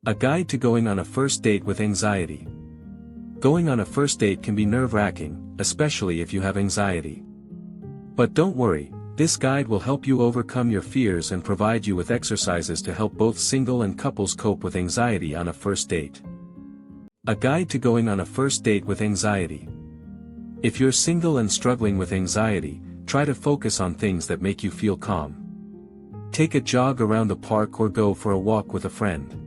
A guide to going on a first date with anxiety. Going on a first date can be nerve-wracking, especially if you have anxiety. But don't worry, this guide will help you overcome your fears and provide you with exercises to help both single and couples cope with anxiety on a first date. A guide to going on a first date with anxiety. If you're single and struggling with anxiety, try to focus on things that make you feel calm. Take a jog around the park or go for a walk with a friend.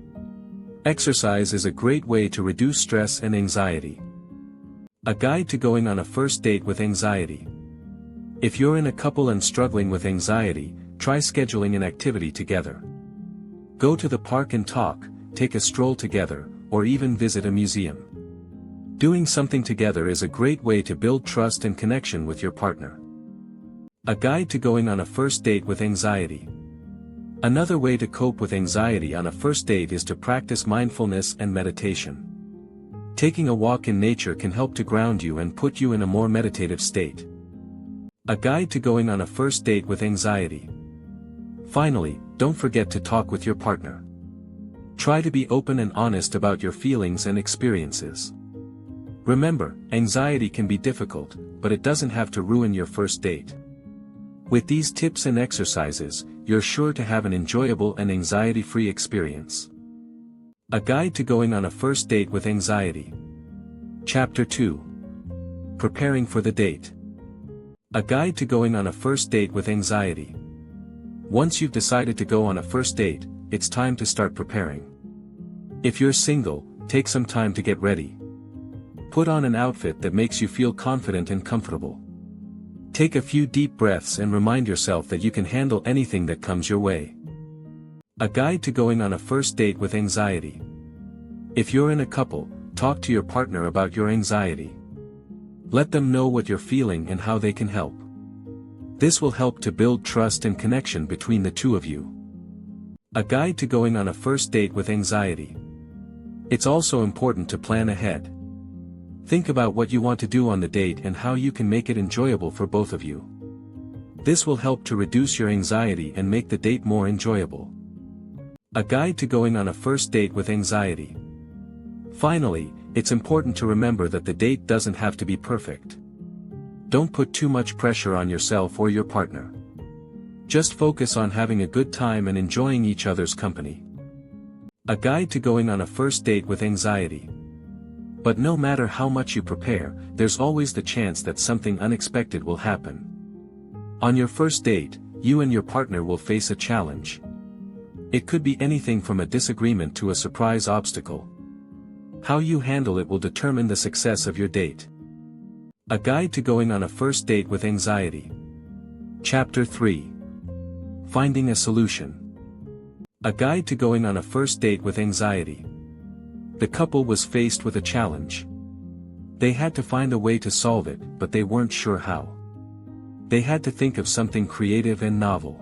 Exercise is a great way to reduce stress and anxiety. A guide to going on a first date with anxiety. If you're in a couple and struggling with anxiety, try scheduling an activity together. Go to the park and talk, take a stroll together, or even visit a museum. Doing something together is a great way to build trust and connection with your partner. A guide to going on a first date with anxiety. Another way to cope with anxiety on a first date is to practice mindfulness and meditation. Taking a walk in nature can help to ground you and put you in a more meditative state. A guide to going on a first date with anxiety. Finally, don't forget to talk with your partner. Try to be open and honest about your feelings and experiences. Remember, anxiety can be difficult, but it doesn't have to ruin your first date. With these tips and exercises, you're sure to have an enjoyable and anxiety-free experience. A guide to going on a first date with anxiety. Chapter 2. Preparing for the date. A guide to going on a first date with anxiety. Once you've decided to go on a first date, it's time to start preparing. If you're single, take some time to get ready. Put on an outfit that makes you feel confident and comfortable. Take a few deep breaths and remind yourself that you can handle anything that comes your way. A guide to going on a first date with anxiety. If you're in a couple, talk to your partner about your anxiety. Let them know what you're feeling and how they can help. This will help to build trust and connection between the two of you. A guide to going on a first date with anxiety. It's also important to plan ahead. Think about what you want to do on the date and how you can make it enjoyable for both of you. This will help to reduce your anxiety and make the date more enjoyable. A guide to going on a first date with anxiety. Finally, it's important to remember that the date doesn't have to be perfect. Don't put too much pressure on yourself or your partner. Just focus on having a good time and enjoying each other's company. A guide to going on a first date with anxiety. But no matter how much you prepare, there's always the chance that something unexpected will happen. On your first date, you and your partner will face a challenge. It could be anything from a disagreement to a surprise obstacle. How you handle it will determine the success of your date. A guide to going on a first date with anxiety. Chapter 3. Finding a solution. A guide to going on a first date with anxiety. The couple was faced with a challenge. They had to find a way to solve it, but they weren't sure how. They had to think of something creative and novel.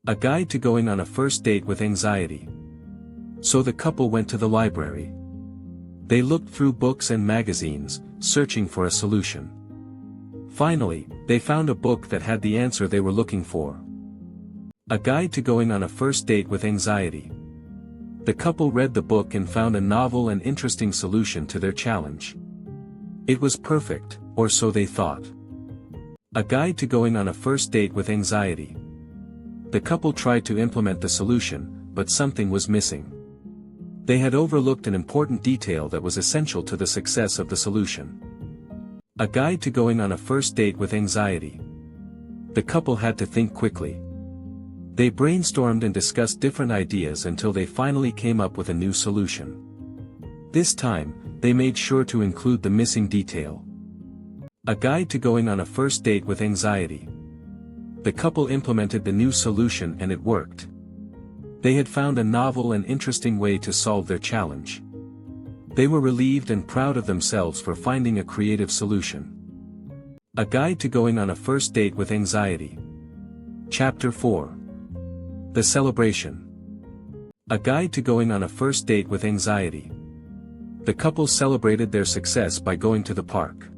A guide to going on a first date with anxiety. So the couple went to the library. They looked through books and magazines, searching for a solution. Finally, they found a book that had the answer they were looking for. A guide to going on a first date with anxiety. The couple read the book and found a novel and interesting solution to their challenge. It was perfect, or so they thought. A guide to going on a first date with anxiety. The couple tried to implement the solution, but something was missing. They had overlooked an important detail that was essential to the success of the solution. A guide to going on a first date with anxiety. The couple had to think quickly. They brainstormed and discussed different ideas until they finally came up with a new solution. This time, they made sure to include the missing detail. A guide to going on a first date with anxiety. The couple implemented the new solution and it worked. They had found a novel and interesting way to solve their challenge. They were relieved and proud of themselves for finding a creative solution. A guide to going on a first date with anxiety. Chapter 4. The celebration. A guide to going on a first date with anxiety. The couple celebrated their success by going to the park.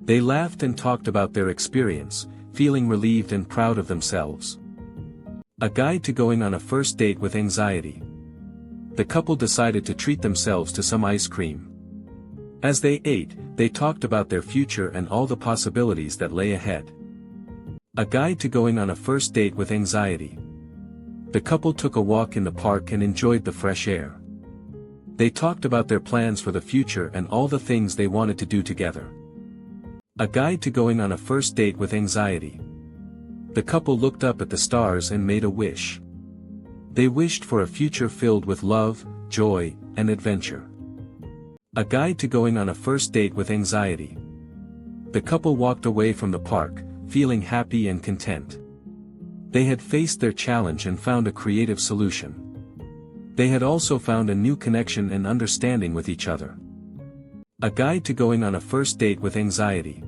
They laughed and talked about their experience, feeling relieved and proud of themselves. A guide to going on a first date with anxiety. The couple decided to treat themselves to some ice cream. As they ate, they talked about their future and all the possibilities that lay ahead. A guide to going on a first date with anxiety. The couple took a walk in the park and enjoyed the fresh air. They talked about their plans for the future and all the things they wanted to do together. A guide to going on a first date with anxiety. The couple looked up at the stars and made a wish. They wished for a future filled with love, joy, and adventure. A guide to going on a first date with anxiety. The couple walked away from the park, feeling happy and content. They had faced their challenge and found a creative solution. They had also found a new connection and understanding with each other. A guide to going on a first date with anxiety.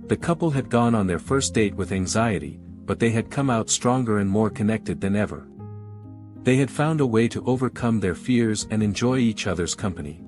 The couple had gone on their first date with anxiety, but they had come out stronger and more connected than ever. They had found a way to overcome their fears and enjoy each other's company.